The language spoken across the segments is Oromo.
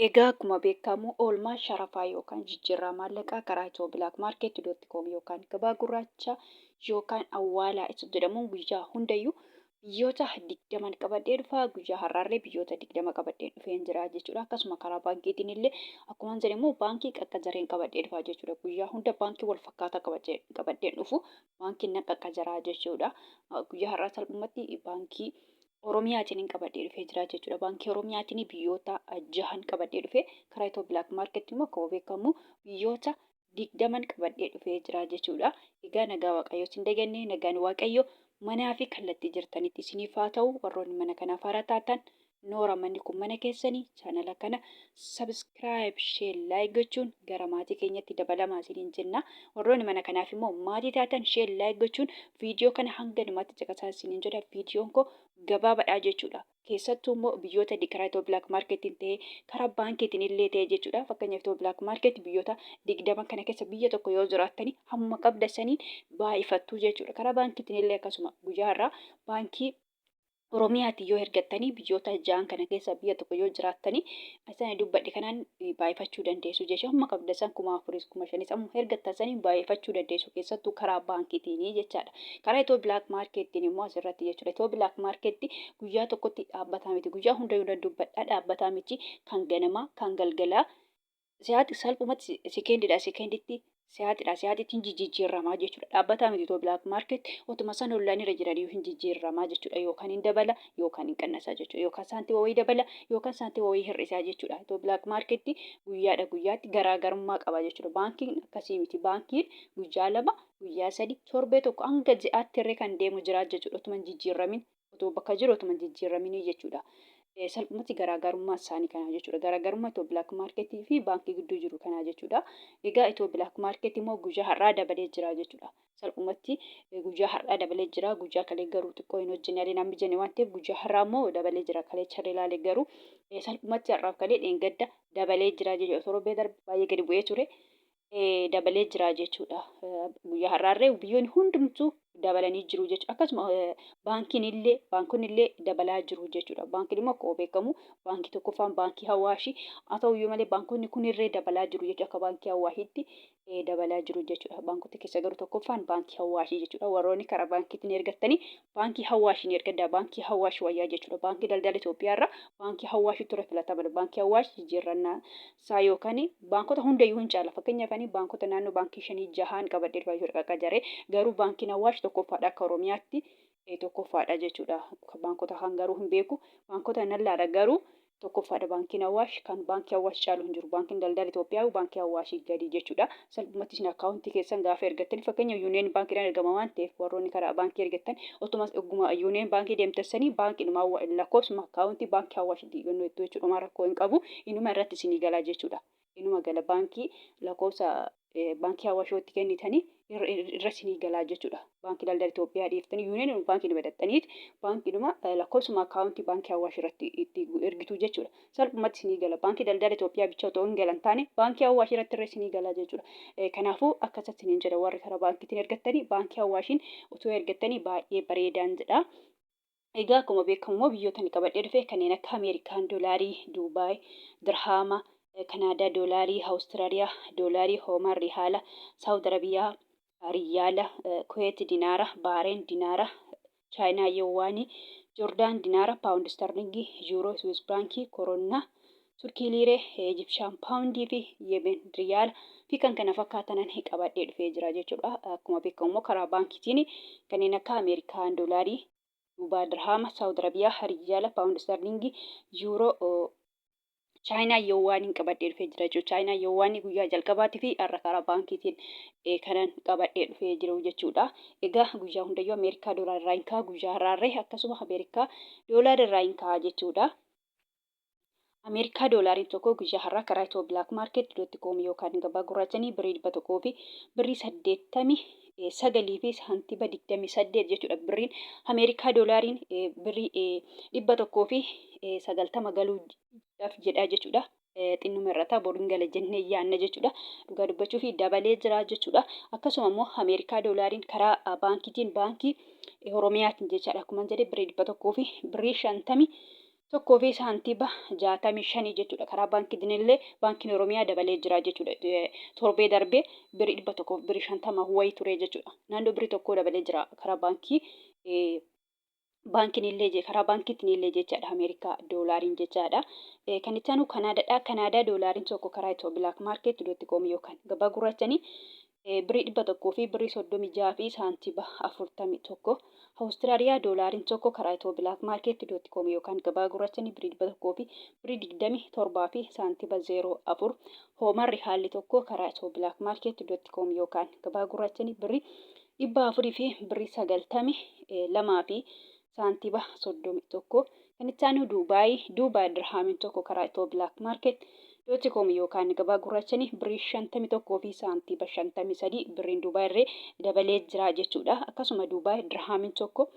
Egaa akkuma beekamu oolmaa sharafaa yookaan jijjiirraa maallaqaa karaa itoo bilaak maarkeetii.com yookaan gabaa gurraacha yookaan awwaalaa isa jedhamuun guyyaa hundayyuu biyyoota 20 qabadhee dhufaa. Guyyaa har'aallee biyyoota 20 qabadhee dhufeen jira jechuudha. Akkasuma karaa baankiitiin illee akkuma jedhe immoo baankii qaqqajareen qabadhee dhufaa jechuudha. Guyyaa hunda baankii wal fakkaataa qabadhee dhufu baankiin na qaqqajaraa jechuudha. Guyyaa har'aa salphumatti baankii Oromiyaatiin qabadhee dhufee jira jechuudha. Baankii Oromiyaatiin biyyoota 6 qabadhee dhufee karaa itoo bilaak maarkeetii immoo akkuma beekamu biyyoota 20 qabadhee dhufee jira jechuudha. Egaa nagaa waaqayyoo sin daganne nagaan waaqayyoo manaa fi kallattii jirtanitti isiniif haa ta'u. Warroonni mana kanaaf haaraa taatan noora manni kun mana keessanii chaanala kana sabiskiraayib sheer laayik gochuun gara maatii keenyatti dabalamaa isiniin jenna. Warroonni mana kanaaf immoo maatii taatan sheer laayik gochuun viidiyoo kana hanga dhumaatti caqasaa isiniin jedha. Viidiyoon koo gabaabadhaa jechuudha. Keessattuu immoo biyyoota karaa itoo bilaak maarkeetiin ta'ee karaa baankiitiin illee ta'ee jechuudha. Fakkeenyaaf itoo bilaak maarkeetii biyyoota 20 kana keessa biyya tokko yoo jiraattanii hamma qabdasaniin baay'ifattuu jechuudha. Karaa baankiitiin illee akkasuma guyyaa har'aa baankii Oromiyaatiin yoo ergattanii biyyoota 6 kana keessa biyya tokko yoo jiraattanii asana dubbadhe kanaan baay'ifachuu dandeessu jechuudha. Hamma qabdasan 4,000 5,000 amma ergattasanii baay'ifachuu dandeessu keessattuu karaa baankiitiin jechaadha. Karaa itoo bilaak maarkeetiin immoo asirratti jechuudha. Itoo bilaak maarkeetii guyyaa tokkotti dhaabbataa miti. Guyyaa hundayyuu dubbadhaa dhaabbataa miti. Kan ganamaa kan galgalaa si'aati salphumatti sekendiitti si'aatittiin jijjiirramaa jechuudha. Dhaabbataa miti itoo bilaak maarkeetii utuma san online irra jiranii hin jijjiirramaa jechuudha. Yookaan hin dabala yookaan hin qannasaa jechuudha. Yookaan saantii wayii dabala yookaan saantii wayii hir'isaa jechuudha. Itoo bilaak maarkeetii guyyaadha guyyaatti garaagarummaa qaba jechuudha. Baankiin akkasii miti. Baankiin guyyaa 2 guyyaa 3 torbee tokko hanga ji'aatti irree kan deemu jira jechuudha. Utuma hin jijjiirramin otoo bakka jiru utuma hin jijjiirraminii jechuudha. Salphumatti garaagarummaa isaanii kana jechuudha. Garaagarummaa itoo bilaak maarkeetii fi baankii gidduu jiru kana jechuudha. Egaa itoo bilaak maarkeetii immoo guyyaa har'aa dabalee jira jechuudha. Salphumatti guyyaa har'aa dabalee jira. Guyyaa kalee garuu xiqqoo hin hojjenne nama jenne waan ta'eef guyyaa har'aa immoo dabalee jira. Kalee charee ilaalee garuu salphumatti har'aaf kalee dheengadda dabalee jira jechuudha. Torbee darbe baay'ee gadi bu'ee ture. Dabalee jira jechuudha. Guyyaa har'aarree biyyoonni hundumtuu dabalanii jiru jechuudha. Akkasuma baankonni illee dabalaa jiru jechuudha. Baankiin immoo akkuma beekamu baankii tokkoffaan baankii Hawaashii haa ta'uyyuu malee baankonni kun irree dabalaa jiru jechuudha. Akka baankii Hawaashiitti dabalaa jiru jechuudha. Baankota keessa garuu tokkoffaan baankii Hawaashii jechuudha. Warroonni karaa baankiitiin ergattanii baankii Hawaashiin ergaddaa. Baankii Hawaash wayyaa jechuudha. Baankii daldala Itoophiyaarra baankii Hawaashi ture filatama. Baankii Hawaash jijjiirrannaa isaa yookaan baankota hundayyuu hin caala. Fakkeenyaaf baankota naannoo baankii 5-6 qabadhee dhufaa jechuudha. Qaqqajaree garuu baankiin Hawaash tokkoffaadha akka Oromiyaatti tokkoffaadha jechuudha. Baankota kan garuu hin beeku. Baankota nallaadha garuu tokkoffaadha baankiin Hawaash. Kan baankii Hawaash caalu hin jiru. Baankiin daldala Itoophiyaa baankii Hawaashii gadi jechuudha. Salphumatti isin akkaawuntii keessan gaafa ergattanii fakkeenyaaf yuuniyeen baankiidhaan ergama waan ta'eef warroonni karaa baankii ergattan otumas dhuguma yuuniyeen baankii deemtassanii baankiidhuma lakkoofsuma akkaawuntii baankii Hawaashiitti yennoo itti jechuudha. Rakkoo hin qabu. Inuma irratti isinii galaa jechuudha. Inuma gala baankii lakkoofsa baankii Hawaashootti kennitanii irra isinii galaa jechuudha. Baankii daldala Itoophiyaa dhiyeeftanii yuuniyeen baankii badattaniiti baankiidhuma lakkoofsuma akkaawuntii baankii Hawaash irratti itti ergitu jechuudha. Salphumatti isinii gala. Baankii daldala Itoophiyaa bicha otoo hin galan taane baankii Hawaash irratti irra isinii galaa jechuudha. Kanaafuu akkasatti isiniin jedha warri karaa baankiitiin ergattanii baankii Hawaashiin otoo ergattanii baay'ee bareedaan jedha. Egaa akkuma beekamu biyyoota ni qabadhee dhufe kanneen akka Ameerikaan doolaarii, Duubaay, Dirhaama, Kanaadaa doolaarii, Awustiraaliyaa doolaarii, Hoomaan rihaala, Saawud Arabiyaa riyaala, Kuweet dinaara, Baareen dinaara, Chaayinaa yeewwaanii, Joordaan dinaara, Paawundi sterlingii, Yuuroo, Swiss baankii, Koroonaa, Turkii liiree, Ijipshaan paawundii fi Yemen riyaala fi kan kana fakkaatanan qabadhee dhufee jira jechuudha. Akkuma beekamu karaa baankiitiin kanneen akka Ameerikaan doolaarii, Duubaa dirhaama, Saawud Arabiyaa riyaala, Paawundi sterlingii, Yuuroo, Chaayinaa yeewwaaniin qabadhee dhufee jira jechuudha. Chaayinaa yeewwaanii guyyaa jalqabaatii fi har'a karaa baankiitiin kanan qabadhee dhufee jiru jechuudha. Egaa guyyaa hundayyuu Ameerikaa doolaara irraa hin ka'a. Guyyaa har'aarree akkasuma Ameerikaa doolaara irraa hin ka'a jechuudha. Ameerikaa doolaariin tokko guyyaa har'aa karaa itoo bilaak maarkeet.com yookaan gabaa gurraachanii birrii 100 fi birrii 89 fi saantiba 28 jechuudha. Birriin Ameerikaa doolaariin birrii 100 fi 90 galuudhaaf jedha jechuudha. Xinnuma irra ta'a boruun gala jennee yaanna jechuudha. Dhugaa dubbachuu fi dabalee jira jechuudha. Akkasuma immoo Ameerikaa doolaariin karaa baankiitiin baankii Oromiyaatiin jechaadha. Akkuma jedhe birrii 100 fi birrii 50 tokkoo fi saantiba 65 jechuudha. Karaa baankiitiin illee baankiin Oromiyaa dabalee jira jechuudha. Torbee darbee birrii 100 fi birrii 50 wayii ture jechuudha. Naannoo birrii tokkoo dabalee jira karaa baankii baankiin illee karaa baankiitiin illee jechaadha. Ameerikaa doolaariin jechaadha. Kan itti aanu Kanaadaadha. Kanaadaa doolaariin tokko karaa itoo bilaak maarkeet.com yookaan gabaa gurraachanii birrii 100 fi birrii 36 fi saantiba 41. Awustiraaliyaa doolaariin tokko karaa itoo bilaak maarkeet.com yookaan gabaa gurraachanii birrii 100 fi birrii 27 fi saantiba 04. Hoomarri haalli tokko karaa itoo bilaak maarkeet.com yookaan gabaa gurraachanii birrii 400 fi birrii 92 fi saantiba 31. Kan itti aanu Duubaay dirhaamiin tokko karaa itoo bilaak maarkeet.com yookaan gabaa gurraachanii birrii 51 fi saantiba 53 birriin Duubaay irree dabalee jira jechuudha. Akkasuma Duubaay dirhaamiin tokko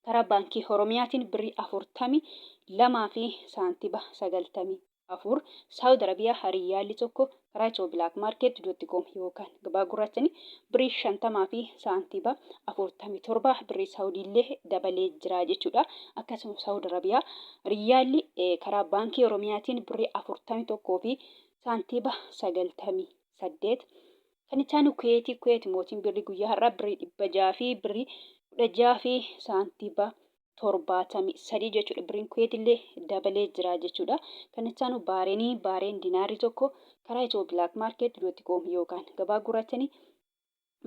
karaa baankii Oromiyaatiin birrii 42 fi saantiba 94. Saawud Arabiyaa riyaalli tokko karaa itoo bilaak maarkeet.com yookaan gabaa gurraachanii birrii 50 fi saantiba 47 birrii Saawudiillee dabalee jira jechuudha. Akkasuma Saawud Arabiyaa riyaalli karaa baankii Oromiyaatiin birrii 41 fi saantiba 98. Kan itti aanu Kuweet mootiin birrii guyyaa har'aa birrii 600 fi birrii 16 fi saantiba 73 jechuudha. Birriin Kuweet illee dabalee jira jechuudha. Kan itti aanu Baareen dinaarri tokko karaa itoo bilaak maarkeet.com yookaan gabaa gurraachanii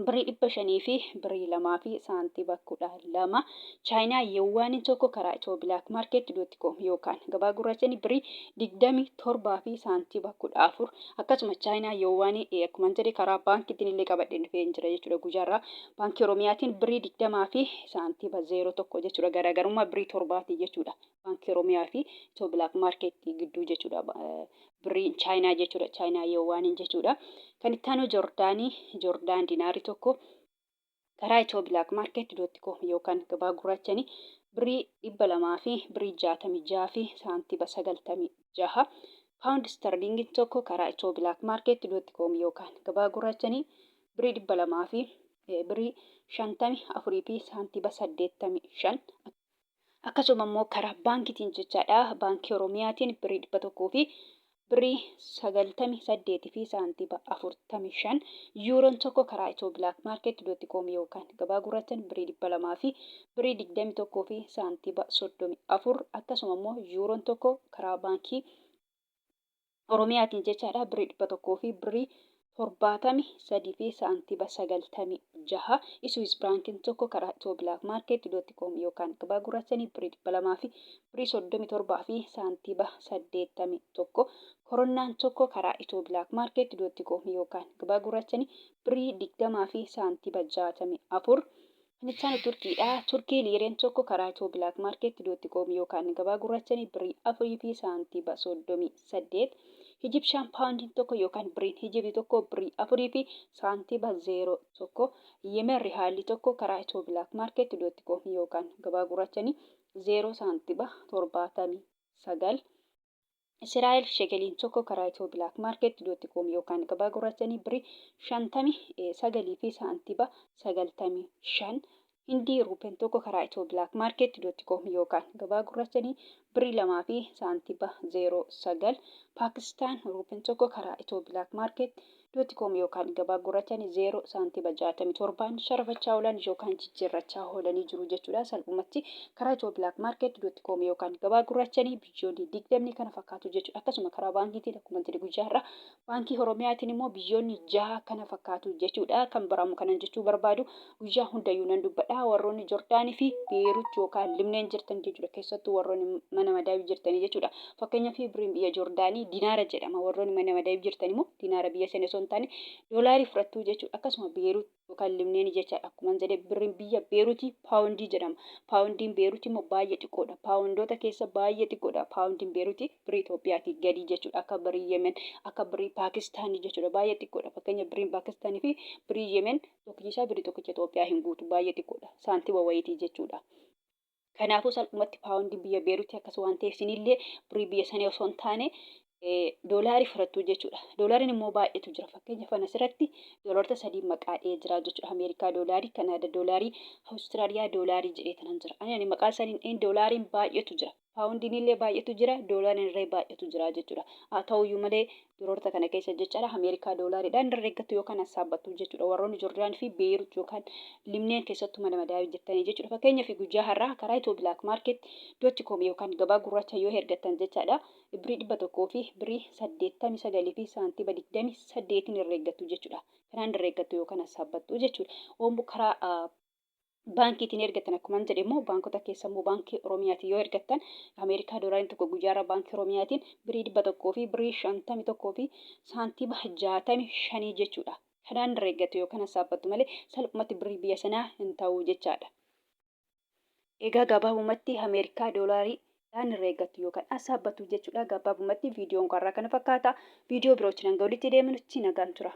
birrii 500 fi birrii 2 fi saantiba 12. Chaayinaa Yuwaaniin tokko karaa itoo bilaak maarkeet.com yookaan gabaa gurraachanii birrii 27 fi saantiba 14. Akkasuma Chaayinaa Yuwaanii akkuma jedhe karaa baankiitiin illee qabadhee dhufee jira jechuudha. Guyyaarraa baankii Oromiyaatiin birrii 20 fi saantiba 01 jechuudha. Garaagarummaa birrii 7 jechuudha. Baankii Oromiyaa fi itoo bilaak maarkeetii gidduu jechuudha. Birriin Chaayinaa jechuudha. Chaayinaa Yuwaaniin jechuudha. Kan itti aanu Joordaan dinaarri tokko karaa itoo bilaak maarkeet.com yookaan gabaa gurraachanii birrii 200 fi birrii 66 fi saantiba 96. Paawundi sterlingiin tokko karaa itoo bilaak maarkeet.com yookaan gabaa gurraachanii birrii 200 fi birrii 54 fi saantiba 85. Akkasuma immoo karaa baankiitiin jechaadha. Baankii Oromiyaatiin birrii 100 fi birrii 98 fi saantiba 45. Yuuroon tokko karaa itoo bilaak maarkeet.com yookaan gabaa gurraachanii birrii 200 fi birrii 21 fi saantiba 34. Akkasuma immoo yuuroon tokko karaa baankii Oromiyaatiin jechaadha. Birrii 100 fi birrii 73 fi saantiba 96. Iswiis baankiin tokko karaa itoo bilaak maarkeet.com yookaan gabaa gurraachanii birrii 200 fi birrii 37 fi saantiba 81. Koronnaan tokko karaa itoo bilaak maarkeet.com yookaan gabaa gurraachanii birrii 20 fi saantiba 64. Kan itti aanu Turkiidha. Turkii liireen tokko karaa itoo bilaak maarkeet.com yookaan gabaa gurraachanii birrii 4 fi saantiba 38. Ijipshaan paawundiin tokko yookaan birriin Ijiptii tokko birrii 4 fi saantiba 01. Yemen rihaalli tokko karaa itoo bilaak maarkeet.com yookaan gabaa gurraachanii 0 saantiba 79. Israa'el shekeliin tokko karaa itoo bilaak maarkeet.com yookaan gabaa gurraachanii birrii 59 fi saantiba 95. Hindii ruupeen tokko karaa itoo bilaak maarkeet.com yookaan gabaa gurraachanii birrii 2 fi saantiba 09. Paakistaan ruupeen tokko karaa itoo bilaak maarkeet.com yookaan gabaa gurraachanii 0 saantiba 67. Sharafachaa oolan yookaan jijjiirrachaa oolanii jiru jechuudha. Salphumatti karaa itoo bilaak maarkeet.com yookaan gabaa gurraachanii biyyoonni 20 kana fakkaatu jechuudha. Akkasuma karaa baankiitiin akkuma jedhe guyyaarraa baankii Oromiyaatiin immoo biyyoonni 6 kana fakkaatu jechuudha. Kan baramu kanan jechuu barbaadu guyyaa hundayyuu nan dubbadha. Warroonni Joordaanii fi Beerut yookaan Libneen jirtan jechuudha. Keessattuu warroonni mana madaa'ii jirtanii jechuudha. Fakkeenyaaf birriin biyya Joordaanii dinaara jedhama. Warroonni mana madaa'ii jirtan immoo dinaara biyya sana osoo hin taane doolaarii fudhattu jechuudha. Akkasuma Beerut yookaan Libneen jechaadha. Akkuma jedhe birriin biyya Beerutii paawundii jedhama. Paawundiin Beerutii immoo baay'ee xiqqoodha. Paawundoota keessa baay'ee xiqqoodha. Paawundiin Beerutii birrii Itoophiyaatii gadi jechuudha. Akka birrii Yemen, akka birrii Paakistaanii jechuudha. Baay'ee xiqqoodha. Fakkeenya birriin Paakistaanii fi birrii Yemen tokkichi isaa birrii tokkicha Itoophiyaa hin guutu. Baay'ee xiqqoodha. Saantiba wayiitii jechuudha. Kanaafuu salphumatti paawundiin biyya Beerutii akkas waan ta'eef isinillee birrii biyya sanii osoo hin taane doolaarii fudhattu jechuudha. Doolaariin immoo baay'eetu jira. Fakkeenyaaf asirratti doolaarota 3 maqaa dhahee jira jechuudha. Ameerikaa doolaarii, Kanaadaa doolaarii, Awustiraaliyaa doolaarii jedhee kanan jira. Ani maqaa isaanii doolaariin baay'eetu jira. paawundiin illee baay'eetu jira, doolaariin illee baay'eetu jira jechuudha. Haa ta'uyyuu malee yeroota kana keessa jechaadha Ameerikaa doolaariidhaan hin herreeggattu yookaan sassaabattu jechuudha. Warroonni Joordaan fi Beerut yookaan Limneen keessattuu mana madaa'ii hojjettanii jechuudha. Fakkeenyaaf guyyaa har'aa karaa Itoo Bilaak Maarket .com yookaan gabaa gurraacha yoo herreggattan jechaadha. Birrii 100 fi birrii 89 fi saantiima 28 herreeggattu jechuudha. Kanaan herreeggattu yookaan sassaabattu jechuudha. Oombu karaa baankiitiin ergattan akkuma jedhe immoo baankota keessa immoo baankii Oromiyaatiin yoo ergattan Ameerikaa doolaariin tokko guyyaarra baankii Oromiyaatiin birrii 100 fi birrii 51 fi saantiima 65 jechuudha. Kanaan herreeggattu yookaan sassaabattu malee salphumatti birrii biyya sanaa hin ta'u jechaadha. Egaa gabaabumatti Ameerikaa doolaariidhaan herreeggattu yookaan sassaabattu jechuudha. Gabaabumatti viidiyoon kanarraa kana fakkaata. Viidiyoo birootiin hanga walitti deebinutti nagaan tura.